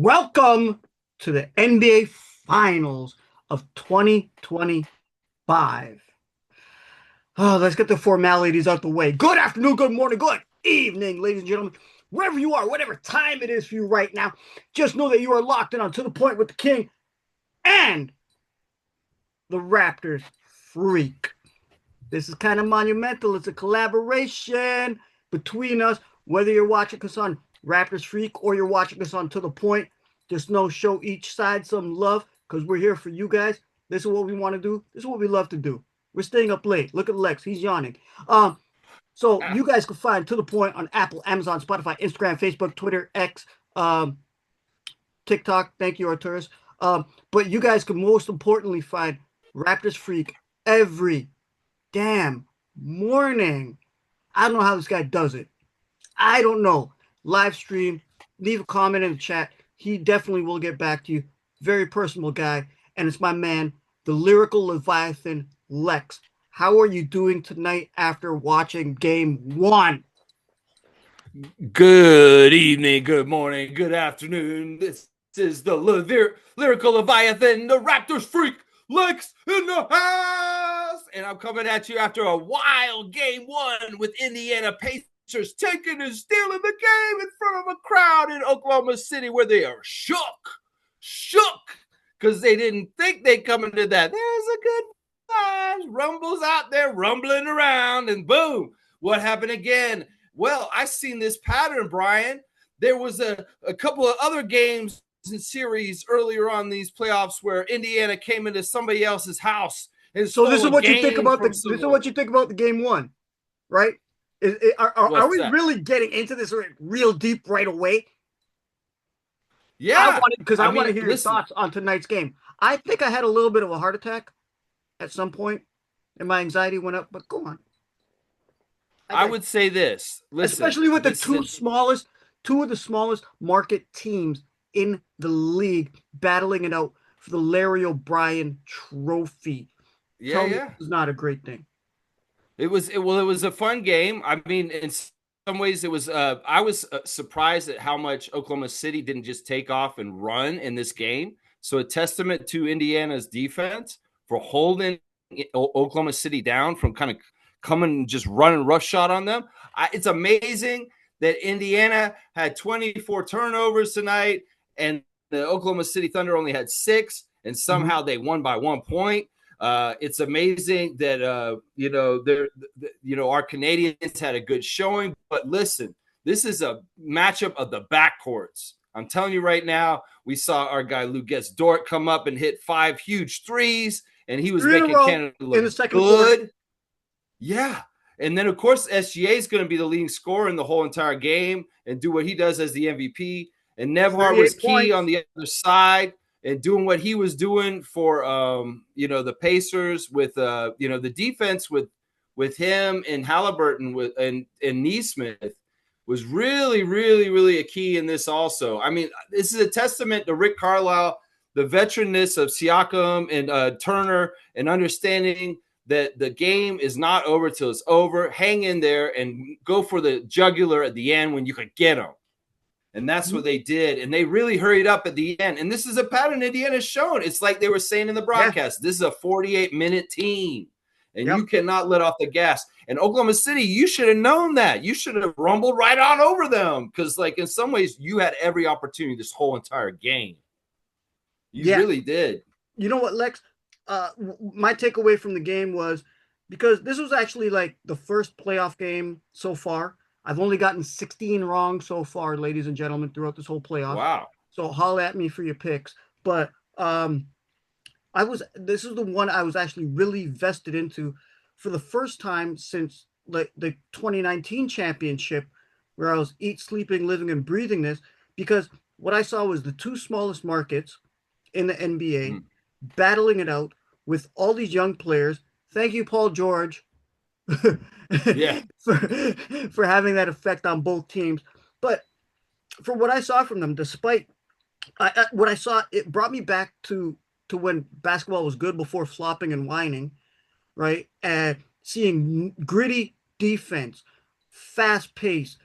Welcome to the NBA Finals of 2025. Oh, let's get the formalities out the way. Good afternoon, good morning, good evening, ladies and gentlemen. Wherever you are, whatever time it is for you right now, just know that you are locked in on To the Point with the King and the Raptors Freak. This is kind of monumental. It's a collaboration between us, whether you're watching us on Raptors Freak or you're watching us on To the Point. Just know, show each side some love because we're here for you guys. This is what we want to do. This is what we love to do. We're staying up late. Look at Lex. He's yawning. So you guys can find To the Point on Apple, Amazon, Spotify, Instagram, Facebook, Twitter, X, TikTok. Thank you, Arturus. But you guys can most importantly find Raptors Freak every damn morning. I don't know how this guy does it. I don't know. Live stream, leave a comment in the chat. He definitely will get back to you. Very personal guy. And it's my man, the lyrical Leviathan, Lex. How are you doing tonight after watching game one? Good evening, good morning, good afternoon. This is the lyrical Leviathan, the Raptors Freak, Lex in the house. And I'm coming at you after a wild game one with Indiana Pacers taking and stealing the game in front of a crowd in Oklahoma City where they are shook, because they didn't think they'd come into that. There's a good vibes, rumbles out there rumbling around, and boom, what happened again? Well, I've seen this pattern, Brian. There was a couple of other games and series earlier on these playoffs where Indiana came into somebody else's house and So this is what you think about this is what you think about the game one, right? Are we really getting into this real deep right away? Yeah, I want to hear your thoughts on tonight's game. I think I had a little bit of a heart attack at some point, and my anxiety went up. But go on. I would say this, especially with the two of the smallest market teams in the league battling it out for the Larry O'Brien Trophy. Tell me it's not a great thing. It was a fun game. I mean, in some ways, it was. I was surprised at how much Oklahoma City didn't just take off and run in this game. So a testament to Indiana's defense for holding Oklahoma City down from kind of coming just running roughshod on them. It's amazing that Indiana had 24 turnovers tonight, and the Oklahoma City Thunder only had 6, and somehow they won by 1 point. It's amazing that our Canadians had a good showing. But listen, this is a matchup of the backcourts. I'm telling you right now, we saw our guy Luguentz Dort come up and hit 5 huge threes, and he was making Canada look in the second good. Quarter. Yeah. And then, of course, SGA is going to be the leading scorer in the whole entire game and do what he does as the MVP. And Nembhard was key on the other side and doing what he was doing for, the Pacers with, the defense with him and Halliburton and Nesmith was really, really, really a key in this also. I mean, this is a testament to Rick Carlisle, the veteranness of Siakam and Turner, and understanding that the game is not over till it's over. Hang in there and go for the jugular at the end when you could get them. And that's what they did. And they really hurried up at the end. And this is a pattern Indiana's shown. It's like they were saying in the broadcast, This is a 48-minute team. And you cannot let off the gas. And Oklahoma City, you should have known that. You should have rumbled right on over them. Because, in some ways, you had every opportunity this whole entire game. You really did. You know what, Lex? My takeaway from the game was, because this was actually the first playoff game so far. I've only gotten 16 wrong so far, ladies and gentlemen, throughout this whole playoff. Wow. So holla at me for your picks. But this is the one I was actually really vested into for the first time since the 2019 championship, where I was eat, sleeping, living, and breathing this, because what I saw was the two smallest markets in the NBA battling it out with all these young players. Thank you, Paul George, for having that effect on both teams. But for what I saw from them, despite what I saw, it brought me back to when basketball was good before flopping and whining, right? And seeing gritty defense, fast pace,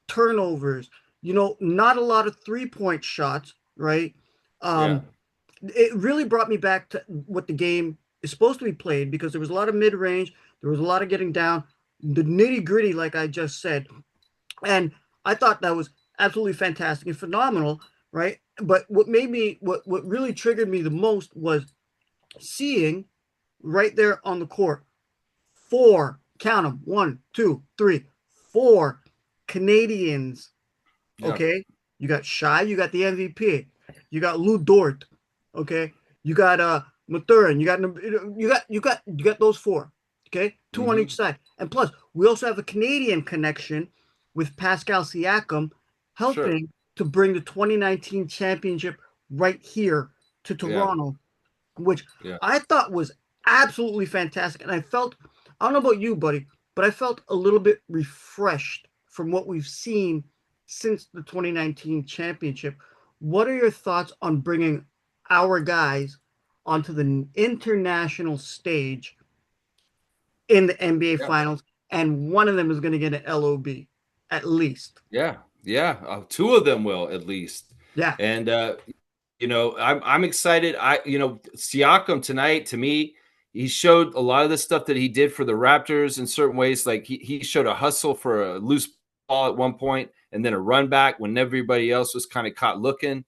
turnovers, not a lot of 3-point shots, right? Yeah. It really brought me back to what the game is supposed to be played because there was a lot of mid range, there was a lot of getting down, the nitty gritty, like I just said, and I thought that was absolutely fantastic and phenomenal, right? But what really triggered me the most was seeing right there on the court four, count them, one, two, three, four Canadians. Yeah. Okay, you got Shy, you got the MVP, you got Lou Dort, okay, you got Mathurin, you got those four, okay, two on Mm-hmm. each side, and plus we also have a Canadian connection with Pascal Siakam Sure. helping to bring the 2019 championship right here to Yeah. Toronto, which Yeah. I thought was absolutely fantastic. And I felt, I don't know about you, buddy, but I felt a little bit refreshed from what we've seen since the 2019 championship. What are your thoughts on bringing our guys onto the international stage in the NBA Yeah. Finals? And one of them is going to get an LOB, at least. Yeah. Yeah. Two of them will at least. Yeah. And I'm excited. Siakam tonight, to me, he showed a lot of the stuff that he did for the Raptors in certain ways. Like he showed a hustle for a loose ball at one point, and then a run back when everybody else was kind of caught looking.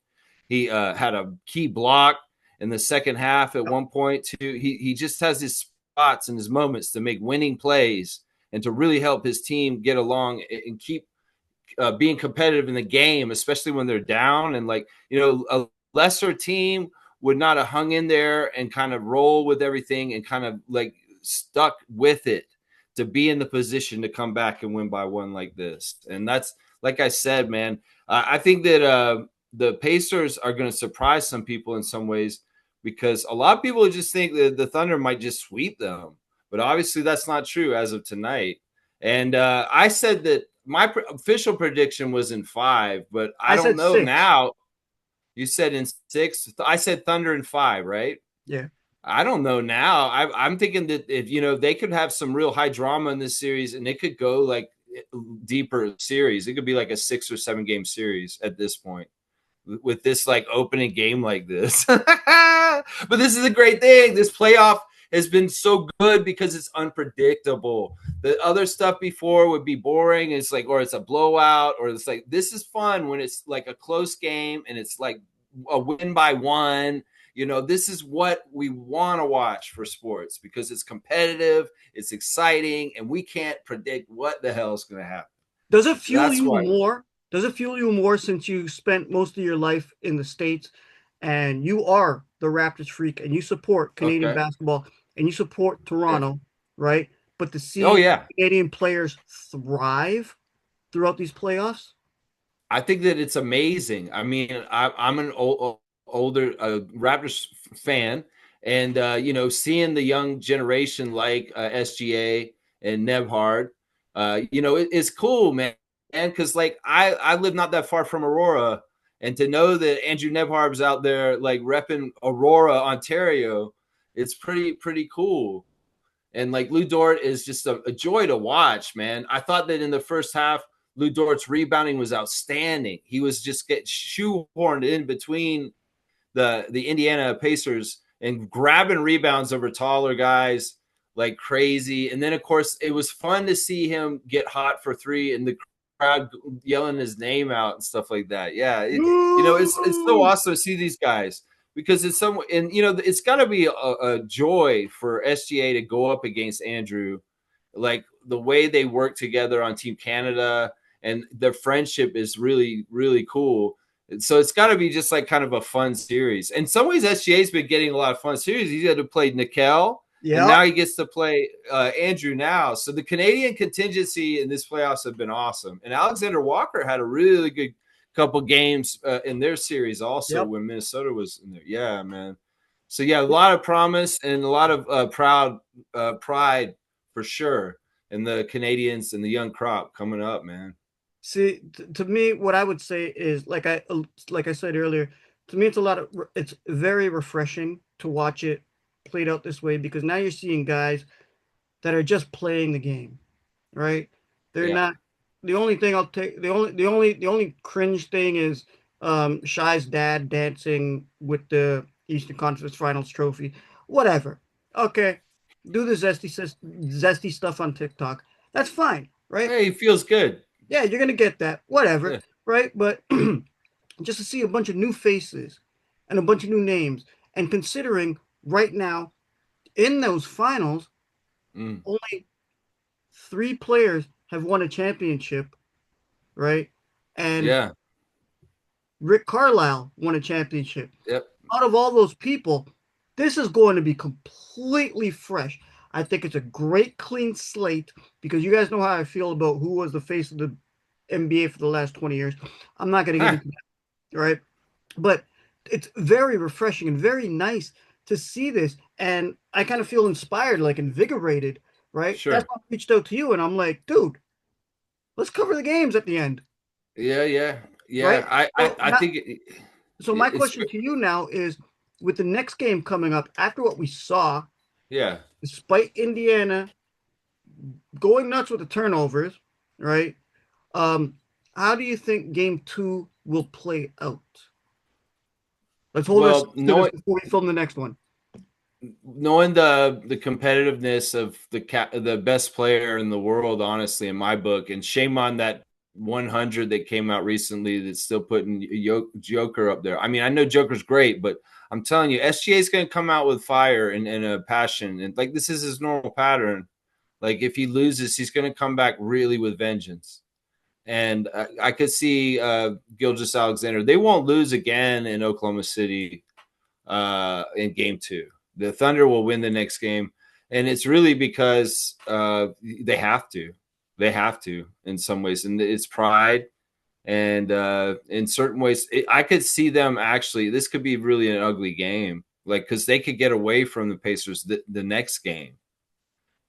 He had a key block in the second half at one point too. He just has his spots and his moments to make winning plays and to really help his team get along and keep being competitive in the game, especially when they're down. And a lesser team would not have hung in there and kind of roll with everything and kind of like stuck with it to be in the position to come back and win by one like this. And that's, like I said, man, I think that the Pacers are going to surprise some people in some ways because a lot of people just think that the Thunder might just sweep them. But obviously that's not true as of tonight. And I said that my official prediction was in 5, but I I don't said know 6. now. You said in 6. I said Thunder in 5, right? Yeah. I don't know now. I'm thinking that if they could have some real high drama in this series, and it could go like deeper series. It could be like a 6 or 7 game series at this point with this like opening game like this. But this is a great thing. This playoff has been so good because it's unpredictable. The other stuff before would be boring. It's like, or it's a blowout, or it's like, this is fun when it's like a close game and it's like a win by one. This is what we want to watch for sports because it's competitive, it's exciting, and we can't predict what the hell is going to happen. Does it So fuel that's you why. more? Does it fuel you more since you spent most of your life in the States and you are the Raptors freak and you support Canadian Okay. basketball and you support Yeah. Toronto, right? But to Oh, see yeah. Canadian players thrive throughout these playoffs? I think that it's amazing. I mean, I'm an older Raptors fan, and seeing the young generation like SGA and Nebhard, it's cool, man. And because like I live not that far from Aurora, and to know that Andrew Nebhard's out there like repping Aurora, Ontario, it's pretty cool. And like Lou Dort is just a joy to watch, man. I thought that in the first half, Lou Dort's rebounding was outstanding. He was just getting shoehorned in between the Indiana Pacers and grabbing rebounds over taller guys like crazy. And then of course it was fun to see him get hot for three and the crowd yelling his name out and stuff like that. Yeah, it's so Woo! awesome to see these guys because it's some and it's got to be a joy for SGA to go up against Andrew, like the way they work together on Team Canada and their friendship is really really cool. So it's got to be just like kind of a fun series. In some ways, SGA's been getting a lot of fun series. He's had to play Nickel, and Yep. now he gets to play Andrew now. So the Canadian contingency in this playoffs have been awesome. And Alexander Walker had a really good couple games in their series also Yep. when Minnesota was in there. Yeah, man. So yeah, a lot of promise and a lot of pride for sure in the Canadians and the young crop coming up, man. See, to me, what I would say is like I said earlier, to me it's very refreshing to watch it played out this way because now you're seeing guys that are just playing the game, right? They're Yeah. not the only thing I'll take the only cringe thing is Shy's dad dancing with the Eastern Conference Finals trophy, whatever. Okay, do the zesty stuff on TikTok. That's fine, right? Hey, he feels good. Yeah, you're gonna get that, whatever, Yeah. right? But just to see a bunch of new faces and a bunch of new names, and considering right now in those finals, Mm. only three players have won a championship, right? And Yeah. Rick Carlisle won a championship. Yep. Out of all those people, this is going to be completely fresh. I think it's a great clean slate because you guys know how I feel about who was the face of the NBA for the last 20 years. I'm not going to get Huh. into that, right? But it's very refreshing and very nice to see this. And I kind of feel inspired, like invigorated, right? That's Sure. why I reached out to you and I'm like, dude, let's cover the games at the end, Yeah. Yeah. Yeah. right? I think So my it's question to you now is with the next game coming up, after what we saw, yeah. despite Indiana going nuts with the turnovers, right? Um, how do you think game 2 will play out? Let's hold ourselves Well, to this knowing before we film the next one. knowing the competitiveness of the best player in the world, honestly, in my book, and shame on that 100 that came out recently that's still putting Joker up there. I mean, I know Joker's great, but I'm telling you, SGA is going to come out with fire and a passion, and like this is his normal pattern. Like if he loses, he's going to come back really with vengeance. And I could see Gilgeous-Alexander. They won't lose again in Oklahoma City in game 2. The Thunder will win the next game. And it's really because they have to. They have to in some ways. And it's pride. And in certain ways, I could see them actually, this could be really an ugly game. Like, because they could get away from the Pacers the next game.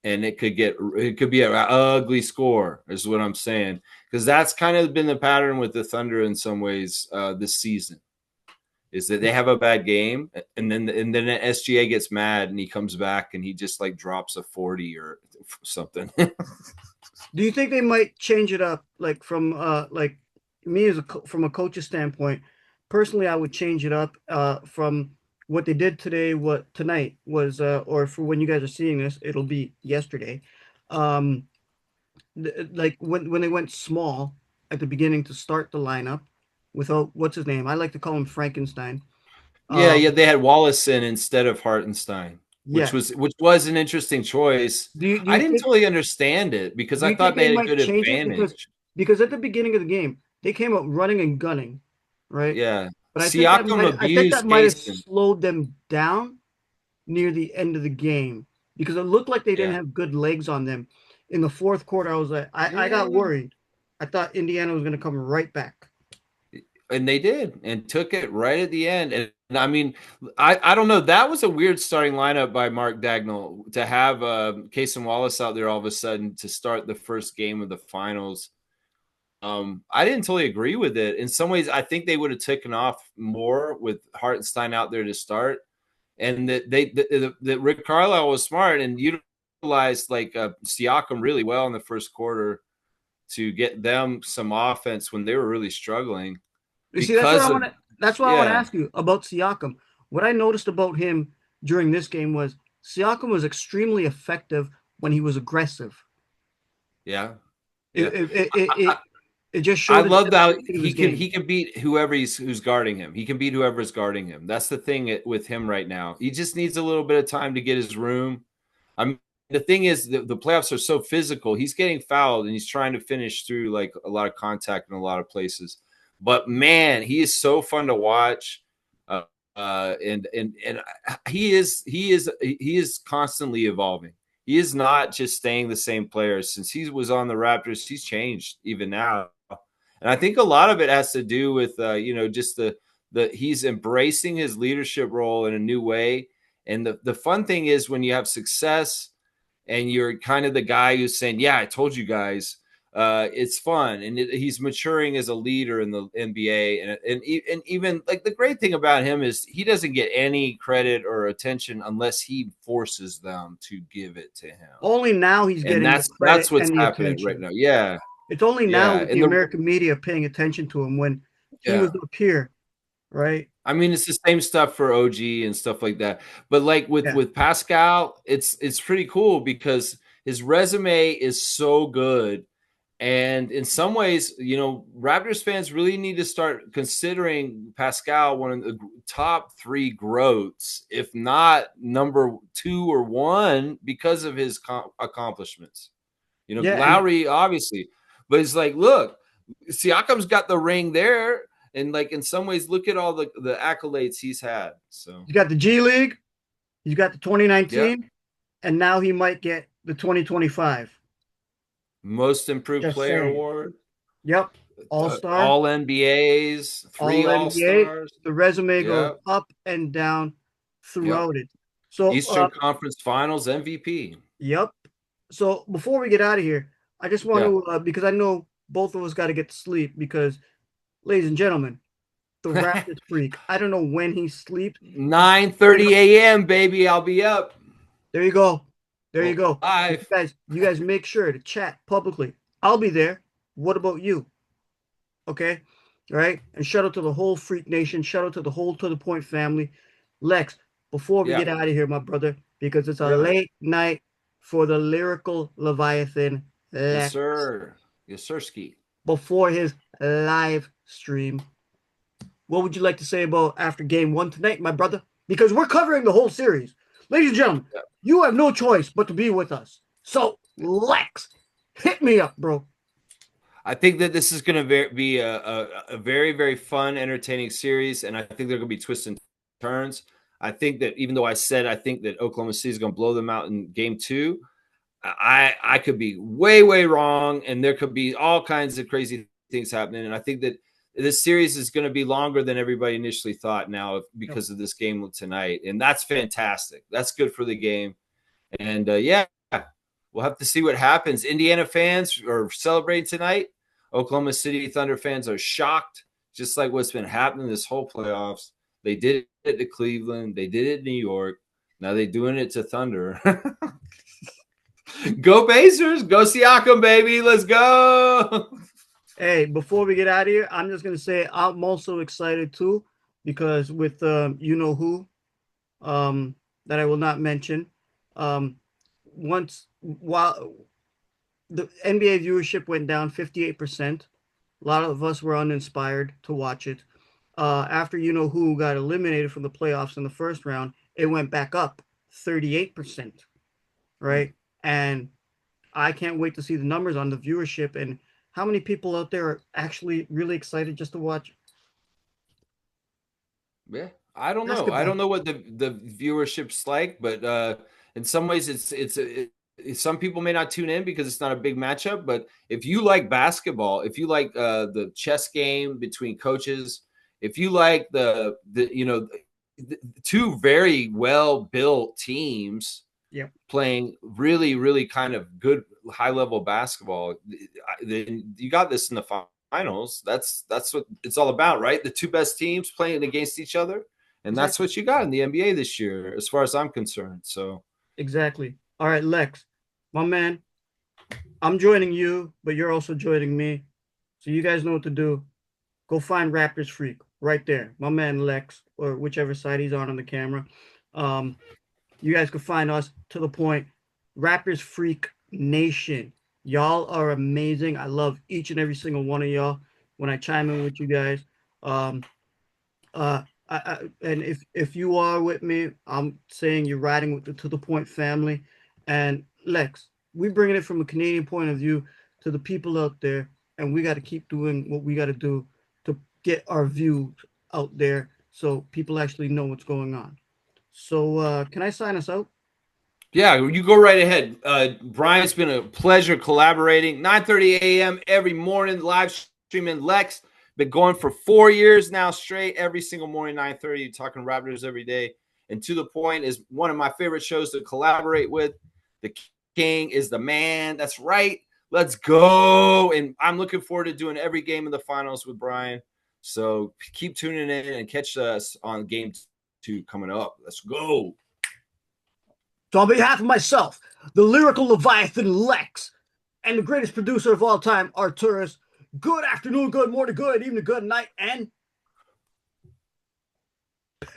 And it could be an ugly score, is what I'm saying. Because that's kind of been the pattern with the Thunder in some ways this season is that they have a bad game and then SGA gets mad and he comes back and he just like drops a 40 or something. Do you think they might change it up, like from like me as from a coach's standpoint? Personally, I would change it up from what they did today. What tonight was, or for when you guys are seeing this, it'll be yesterday. Um, like when they went small at the beginning to start the lineup without what's his name? I like to call him Frankenstein. Yeah, Um, yeah, they had Wallace in instead of Hartenstein, which yes. was an interesting choice. Do I you didn't think totally understand it because do I you think thought they they had a might good change it advantage. because at the beginning of the game they came out running and gunning, right? Yeah. But Siakam I think that abused might have Casey. slowed them down near the end of the game because it looked like they didn't Yeah. have good legs on them. In the fourth quarter, I was like, I got Yeah. worried. I thought Indiana was going to come right back. And they did and took it right at the end. And I mean, I don't know. That was a weird starting lineup by Mark Dagnall to have Case and Wallace out there all of a sudden to start the first game of the finals. I didn't totally agree with it. In some ways, I think they would have taken off more with Hartenstein out there to start, and that Rick Carlisle was smart and utilized like Siakam really well in the first quarter to get them some offense when they were really struggling You see, that's what I because want of to. That's what I want to yeah, ask you about Siakam. What I noticed about him during this game was Siakam was extremely effective when he was aggressive. yeah, It yeah. it it it, I, it, it just I showed a love different that side of his game. he can beat who's guarding him. He can beat whoever's guarding him. That's the thing with him right now. He just needs a little bit of time to get his room. I mean, the thing is, the playoffs are so physical. He's getting fouled and he's trying to finish through like a lot of contact in a lot of places. But man, he is so fun to watch. And he is constantly evolving. He is not just staying the same player. Since he was on the Raptors, he's changed even now. And I think a lot of it has to do with just the he's embracing his leadership role in a new way. And the fun thing is when you have success and you're kind of the guy who's saying, "Yeah, I told you guys." It's fun, and he's maturing as a leader in the NBA, and even like the great thing about him is he doesn't get any credit or attention unless he forces them to give it to him, Only now he's and getting the that's credit what's and the happening right attention. now. Yeah, It's only now yeah, with the and the American media paying attention to him when he was up here, right? I mean, it's the same stuff for OG and stuff like that. But like Yeah. with Pascal, it's pretty cool because his resume is so good. And in some ways, you know, Raptors fans really need to start considering Pascal one of the top 3 GOATs, if not number 2 or 1, because of his accomplishments. You know, Yeah, and Lowry, obviously. But it's like, look, Siakam's got the ring there. And like in some ways, look at all the accolades he's had. So he's got the G League, he's got the yeah. 2019, and now he might get the 2025. Most improved Just player saying. award, Yep. All-star, all NBAs, 3 all all NBA. stars. The resume goes Yeah. up and down Yep. throughout it. So, Eastern Conference Finals MVP. yep. So before we get out of here, I just want Yeah. to because I know both of us got to get to sleep because, ladies and gentlemen, the Raptors freak. I don't know when he sleeps. 9:30 a.m. baby. I'll be up. There you go. There you go. Live. You guys make sure to chat publicly. I'll be there. What about you? Okay. All right. And shout out to the whole Freak Nation. Shout out to the whole To The Point family. Lex, before we Yeah. get out of here, my brother, because it's a Yeah. late night for the lyrical Leviathan, Yes, Lex, sir. Yes, sir, Ski. before his live stream. What would you like to say about after game 1 tonight, my brother? Because we're covering the whole series. Ladies and gentlemen, you have no choice but to be with us. So, Lex, hit me up, bro. I think that this is going to be a very, very fun, entertaining series, and I think there are going to be twists and turns. I think that even though I said I think that Oklahoma City is going to blow them out in game 2, I could be way, way wrong, and there could be all kinds of crazy things happening. And I think that this series is going to be longer than everybody initially thought now because of this game tonight, and that's fantastic. That's good for the game, and yeah. We'll have to see what happens. Indiana fans are celebrating tonight. Oklahoma City Thunder fans are shocked, just like what's been happening this whole playoffs. They did it to Cleveland. They did it in New York. Now they're doing it to Thunder. Go Pacers. Go Siakam, baby. Let's go. Hey, before we get out of here, I'm just going to say I'm also excited too because with you know who that I will not mention while the NBA viewership went down 58%. A lot of us were uninspired to watch it. After you know who got eliminated from the playoffs in the first round, it went back up 38%, right? And I can't wait to see the numbers on the viewership and how many people out there are actually really excited just to watch. Yeah, I don't know. Basketball. I don't know what the viewership's like, but in some ways, some people may not tune in because it's not a big matchup. But if you like basketball, if you like the chess game between coaches, if you like the two very well built teams playing really, really kind of good high level basketball, then you got this in the finals. That's what it's all about, right? The two best teams playing against each other, and that's what you got in the NBA this year, as far as I'm concerned. So exactly. All right, Lex, my man, I'm joining you, but you're also joining me. So you guys know what to do. Go find Raptors Freak right there. My man Lex, or whichever side he's on the camera. You guys can find us To The Point. Raptors Freak Nation. Y'all are amazing. I love each and every single one of y'all when I chime in with you guys. And if you are with me, I'm saying you're riding with the To The Point family. And Lex, we bringing it from a Canadian point of view to the people out there, and we got to keep doing what we got to do to get our views out there so people actually know what's going on. So can I sign us out? yeah, you go right ahead. Brian, it's been a pleasure collaborating. 9:30 a.m. every morning, live streaming. Lex, been going for 4 years now straight, every single morning, 9:30, talking Raptors every day. And To The Point is one of my favorite shows to collaborate with. The King is the man. That's right. Let's go. And I'm looking forward to doing every game in the finals with Brian. So keep tuning in and catch us on game 2 coming up. Let's go. So on behalf of myself, the lyrical Leviathan Lex, and the greatest producer of all time, Arturus, Good afternoon, good morning, good evening, good night, and